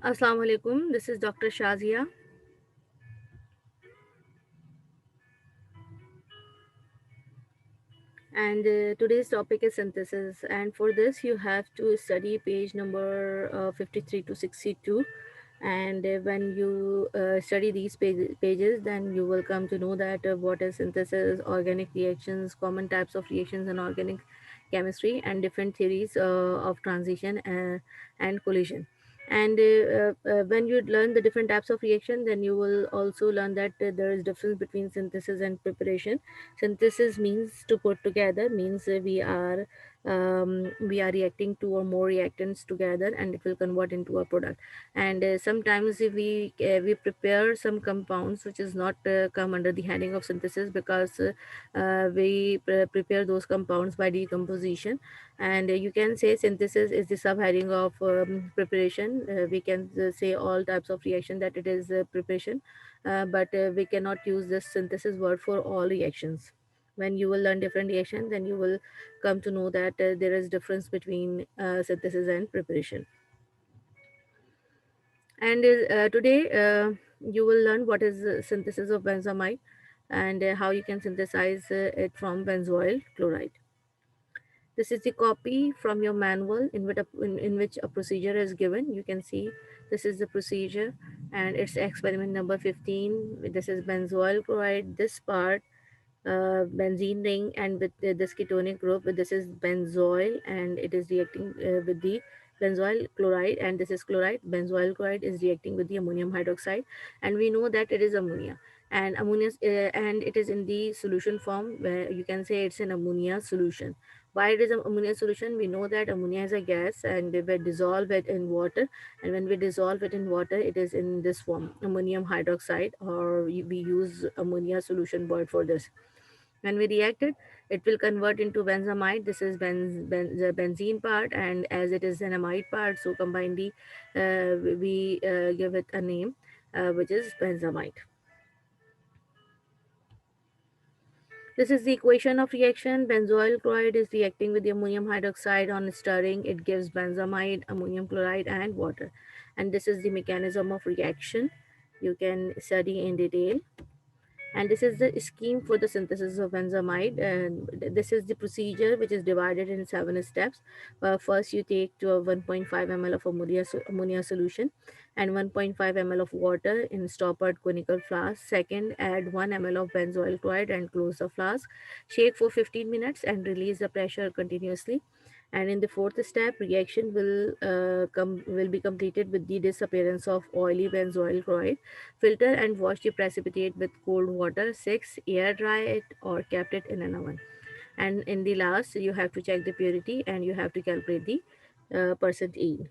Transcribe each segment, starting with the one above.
Assalamu alaikum. This is Dr. Shazia, and today's topic is synthesis. And for this, you have to study page number 53 to 62. And when you study these pages, then you will come to know that what is synthesis, organic reactions, common types of reactions in organic chemistry, and different theories of transition and collision. And when you learn the different types of reaction, then you will also learn that there is difference between synthesis and preparation. Synthesis means to put together, means we are reacting two or more reactants together, and it will convert into a product. And sometimes if we prepare some compounds which is not come under the heading of synthesis, because we prepare those compounds by decomposition. And you can say synthesis is the subheading of preparation. We can say all types of reaction that it is preparation, but we cannot use this synthesis word for all reactions. When you will learn different reaction, then you will come to know that there is difference between synthesis and preparation. And today you will learn what is synthesis of benzamide, and how you can synthesize it from benzoyl chloride. This is the copy from your manual in which a procedure is given. You can see this is the procedure, and it's experiment number 15. This is benzoyl chloride, this part, benzene ring, and with this ketonic group, this is benzoyl, and it is reacting with the benzoyl chloride, and this is chloride. Benzoyl chloride is reacting with the ammonium hydroxide, and we know that it is ammonia. And and it is in the solution form, where you can say it's an ammonia solution. Why it is an ammonia solution? We know that ammonia is a gas, and we dissolve it in water, and when we dissolve it in water, it is in this form, ammonium hydroxide, or we use ammonia solution word for this. When we react it, it will convert into benzamide. This is the benzene part, and as it is an amide part, so combinedly we give it a name, which is benzamide. This is the equation of reaction. Benzoyl chloride is reacting with the ammonium hydroxide. On stirring, it gives benzamide, ammonium chloride, and water. And this is the mechanism of reaction. You can study in detail. And this is the scheme for the synthesis of benzamide, and this is the procedure which is divided in 7 steps. First, you take to a 1.5 ml of ammonia solution and 1.5 ml of water in stoppered conical flask. Second, add 1 ml of benzoyl chloride and close the flask. Shake for 15 minutes and release the pressure continuously. And in the fourth step, reaction will be completed with the disappearance of oily benzoyl chloride. Filter and wash the precipitate with cold water. 6. Air dry it or kept it in an oven. And in the last, you have to check the purity, and you have to calculate the percent yield.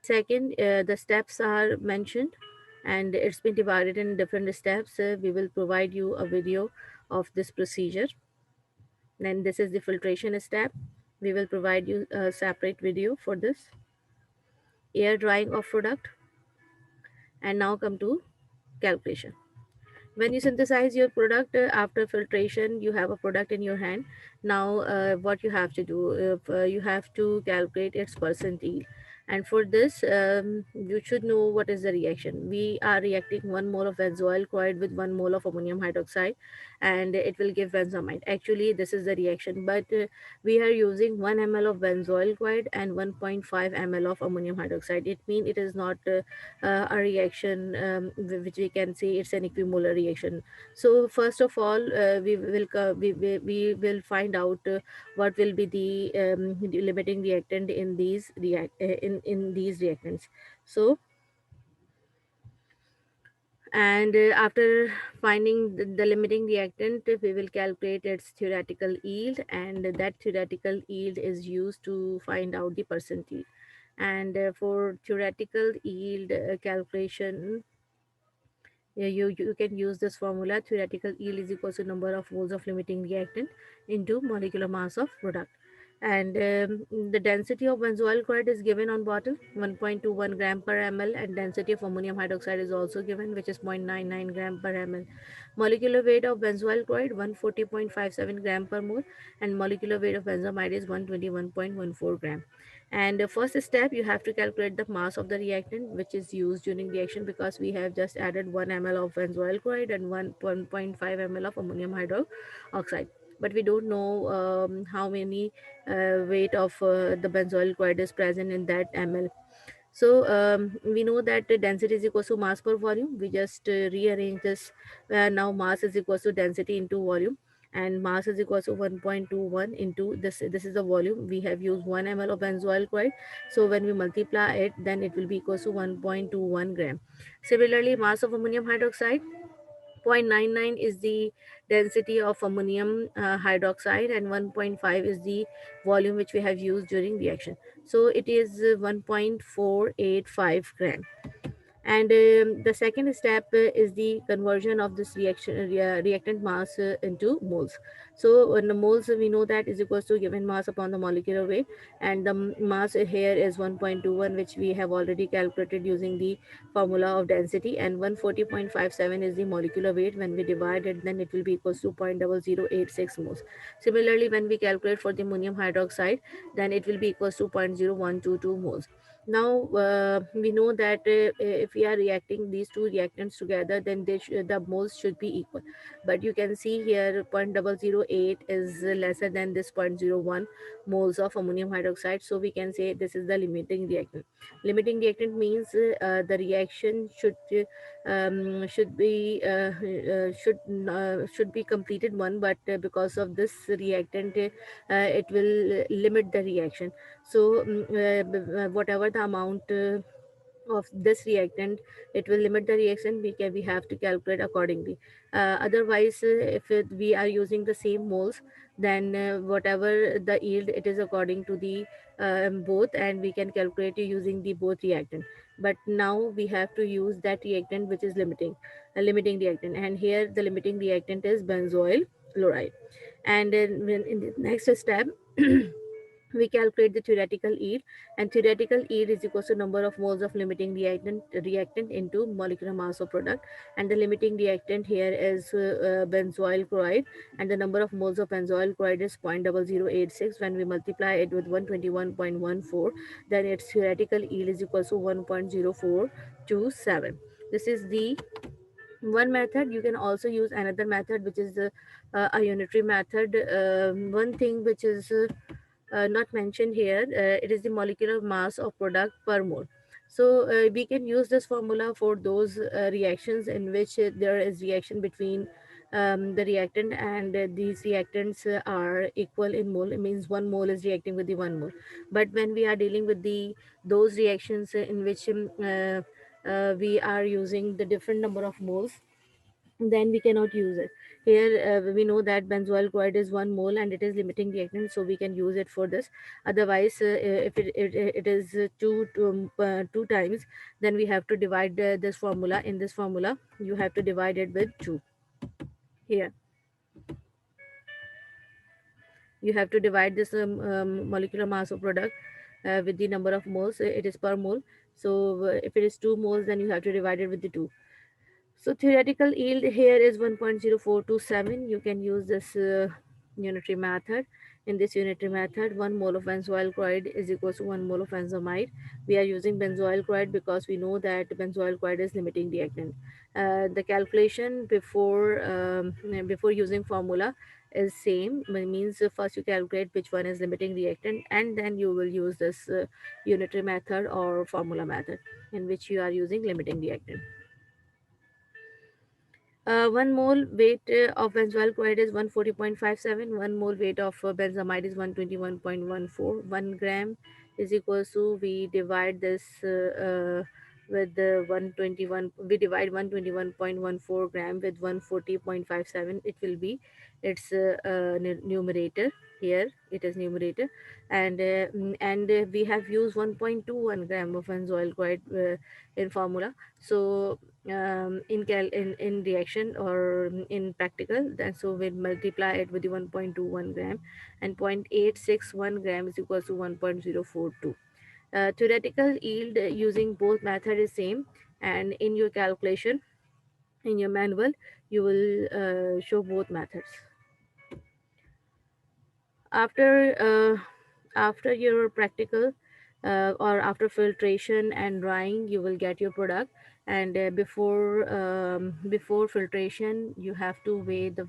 Second, the steps are mentioned, and it's been divided in different steps. We will provide you a video of this procedure. Then this is the filtration step. We will provide you a separate video for this. Air drying of product. And now come to calculation. When you synthesize your product after filtration, you have a product in your hand. Now what you have to do, if, you have to calculate its percent yield. And for this, you should know what is the reaction. We are reacting 1 mole of benzoyl chloride with 1 mole of ammonium hydroxide, and it will give benzamide. Actually, this is the reaction, but we are using 1 ml of benzoyl chloride and 1.5 ml of ammonium hydroxide. It means it is not a reaction which we can say it's an equimolar reaction. So first of all, we will find out what will be the limiting reactant in in these reactants. So, and after finding the limiting reactant, we will calculate its theoretical yield, and that theoretical yield is used to find out the percent yield. And for theoretical yield calculation, yeah, you can use this formula. Theoretical yield is equal to number of moles of limiting reactant into molecular mass of product. And the density of benzoyl chloride is given on bottle, 1.21 gram per ml, and density of ammonium hydroxide is also given, which is 0.99 gram per ml. Molecular weight of benzoyl chloride 140.57 gram per mole, and molecular weight of benzamide is 121.14 gram. And the first step, you have to calculate the mass of the reactant which is used during reaction, because we have just added 1 ml of benzoyl chloride and 1.5 ml of ammonium hydroxide, but we don't know how many weight of the benzoyl chloride is present in that ml. So we know that the density is equal to mass per volume. We just rearrange this. Now mass is equal to density into volume, and mass is equal to 1.21 into this. This is the volume. We have used 1 ml of benzoyl chloride. So when we multiply it, then it will be equal to 1.21 gram. Similarly, mass of ammonium hydroxide 0.99 is the density of ammonium hydroxide, and 1.5 is the volume which we have used during reaction. So it is 1.485 gram. And the second step is the conversion of this reactant mass into moles. So in the moles, we know that is equals to given mass upon the molecular weight, and the mass here is 1.21, which we have already calculated using the formula of density, and 140.57 is the molecular weight. When we divide it, then it will be equals to 0.0086 moles. Similarly, when we calculate for the ammonium hydroxide, then it will be equals to 0.0122 moles. Now we know that if we are reacting these two reactants together, then the moles should be equal. But you can see here 0.008 is lesser than this 0.01 moles of ammonium hydroxide. So we can say this is the limiting reactant. Limiting reactant means the reaction should be completed one, but because of this reactant, it will limit the reaction. So whatever the amount of this reactant, it will limit the reaction. We have to calculate accordingly. Otherwise, we are using the same moles, then whatever the yield, it is according to the both, and we can calculate it using the both reactant. But now we have to use that reactant which is limiting, a limiting reactant, and here the limiting reactant is benzoyl chloride. And in the next step, we calculate the theoretical yield, and theoretical yield is equal to number of moles of limiting reactant into molecular mass of product. And the limiting reactant here is benzoyl chloride, and the number of moles of benzoyl chloride is 0.0086. When we multiply it with 121.14, then its theoretical yield is equal to 1.0427. This is the one method. You can also use another method, which is a unitary method. One thing which is not mentioned here, it is the molecular mass of product per mole. So we can use this formula for those reactions in which there is reaction between the reactant, and these reactants are equal in mole. It means one mole is reacting with the one mole. But when we are dealing with the those reactions in which we are using the different number of moles, then we cannot use it. Here we know that benzoyl chloride is 1 mole and it is limiting reactant, so we can use it for this. Otherwise, if it is two times, then we have to divide this formula. In this formula, you have to divide it with 2. Here you have to divide this molecular mass of product with the number of moles. It is per mole. So if it is 2 moles, then you have to divide it with the 2. So theoretical yield here is 1.0427. You can use this unitary method. In this unitary method, 1 mole of benzoyl chloride is equal to 1 mole of benzamide. We are using benzoyl chloride because we know that benzoyl chloride is limiting reactant. The calculation before using formula is same. Means first you calculate which one is limiting reactant, and then you will use this unitary method or formula method in which you are using limiting reactant. 1 mole weight of benzoyl chloride is 140.57. 1 mole weight of benzamide is 121.14. 1 gram is equals to, we divide this with the 121. We divide 121.14 gram with 140.57. It will be its numerator. Here it is numerator, and we have used 1.21 gram of benzoyl chloride in formula. So in reaction or in practical, then so we multiply it with the 1.21 gram, and 0.861 gram is equals to 1.042. Theoretical yield using both method is same, and in your calculation in your manual, you will show both methods. After uh, after your practical, or after filtration and drying, you will get your product. And before filtration, you have to weigh the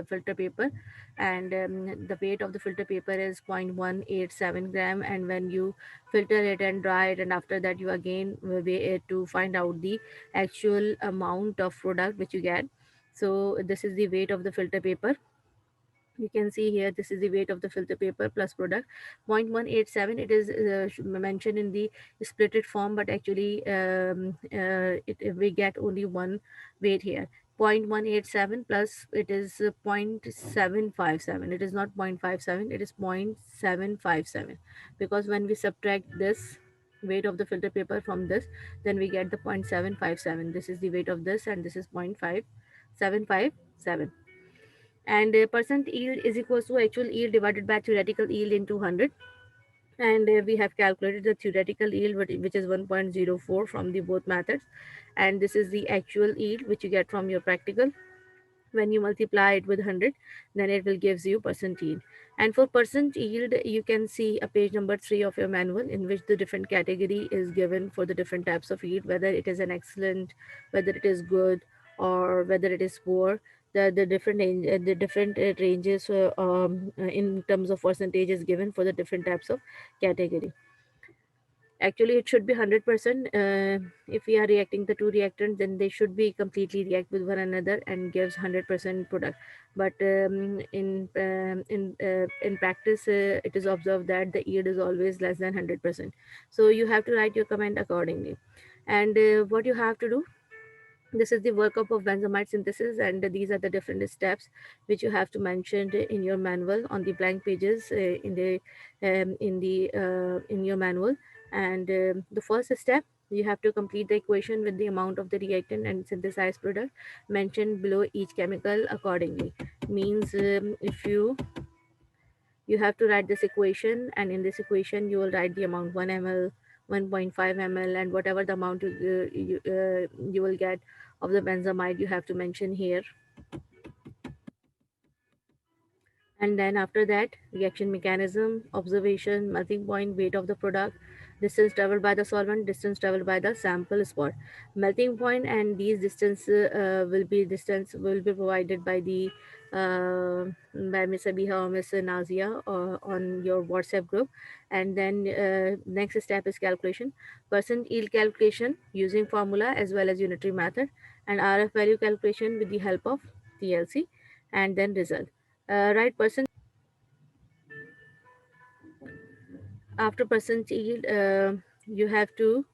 filter paper. And the weight of the filter paper is 0.187 gram. And when you filter it and dry it, and after that you again weigh it to find out the actual amount of product which you get. So this is the weight of the filter paper. You can see here, this is the weight of the filter paper plus product, 0.187. It is mentioned in the splitted form, but actually we get only one weight here. 0.187 plus it is 0.757. It is not 0.57, it is 0.757. Because when we subtract this weight of the filter paper from this, then we get the 0.757. This is the weight of this, and this is 0.5757. And percent yield is equals to actual yield divided by theoretical yield into 100. And we have calculated the theoretical yield, which is 1.04 from the both methods. And this is the actual yield which you get from your practical. When you multiply it with 100, then it will gives you percent yield. And for percent yield, you can see a page number 3 of your manual, in which the different category is given for the different types of yield, whether it is an excellent, whether it is good, or whether it is poor. The different the different ranges in terms of percentage is given for the different types of category. Actually, it should be 100%. If we are reacting the two reactants, then they should be completely react with one another and gives 100% product. But in practice, it is observed that the yield is always less than 100%. So you have to write your comment accordingly. And what you have to do, this is the workup of benzamide synthesis, and these are the different steps which you have to mention in your manual on the blank pages in your manual. And the first step, you have to complete the equation with the amount of the reactant and synthesized product mentioned below each chemical accordingly. Means if you have to write this equation, and in this equation you will write the amount 1 ml, 1.5 ml, and whatever the amount you will get of the benzamide, you have to mention here. And then after that, reaction mechanism, observation, melting point, weight of the product, distance traveled by the solvent, distance traveled by the sample spot. Melting point and these distance will be provided by the by Miss Abiha or Miss Nazia on your WhatsApp group. And then next step is calculation, percent yield calculation using formula as well as unitary method, and RF value calculation with the help of TLC, and then result. Right percent After percent yield, you have to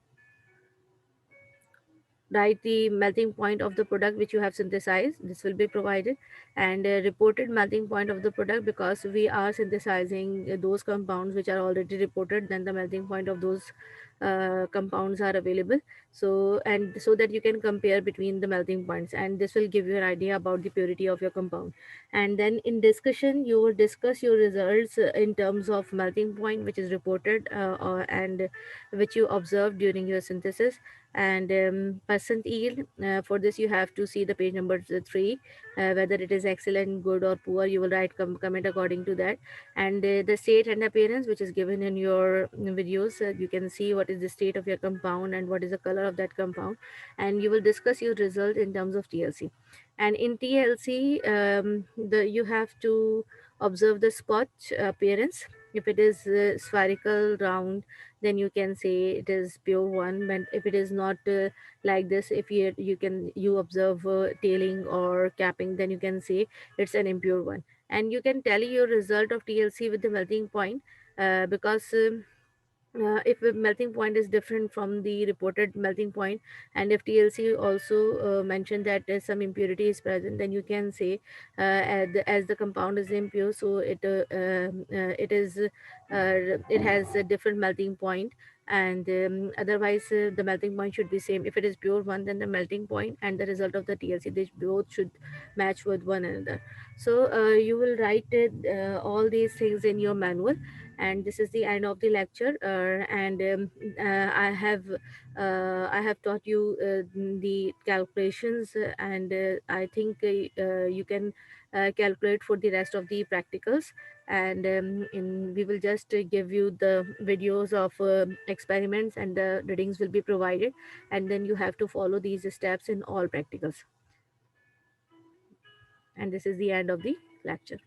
write the melting point of the product which you have synthesized. This will be provided. And reported melting point of the product, because we are synthesizing those compounds which are already reported, then the melting point of those compounds are available. So, and so that you can compare between the melting points, and this will give you an idea about the purity of your compound. And then in discussion, you will discuss your results in terms of melting point which is reported, and which you observed during your synthesis. And percent yield, for this you have to see the page number 3, whether it is excellent, good, or poor. You will write comment according to that. And the state and appearance, which is given in your videos, you can see what is the state of your compound and what is the color of that compound. And you will discuss your result in terms of TLC. And in TLC, the you have to observe the spot appearance. If it is spherical, round, then you can say it is pure one. But if it is not like this, if you observe tailing or capping, then you can say it's an impure one. And you can tally your result of TLC with the melting point, because if the melting point is different from the reported melting point, and if TLC also mentioned that some impurity is present, then you can say as the compound is impure, so it has a different melting point. And otherwise the melting point should be same. If it is pure one, then the melting point and the result of the TLC, they both should match with one another. So you will write all these things in your manual. And this is the end of the lecture, and I have taught you the calculations, and I think you can calculate for the rest of the practicals. And we will just give you the videos of experiments, and the readings will be provided, and then you have to follow these steps in all practicals. And this is the end of the lecture.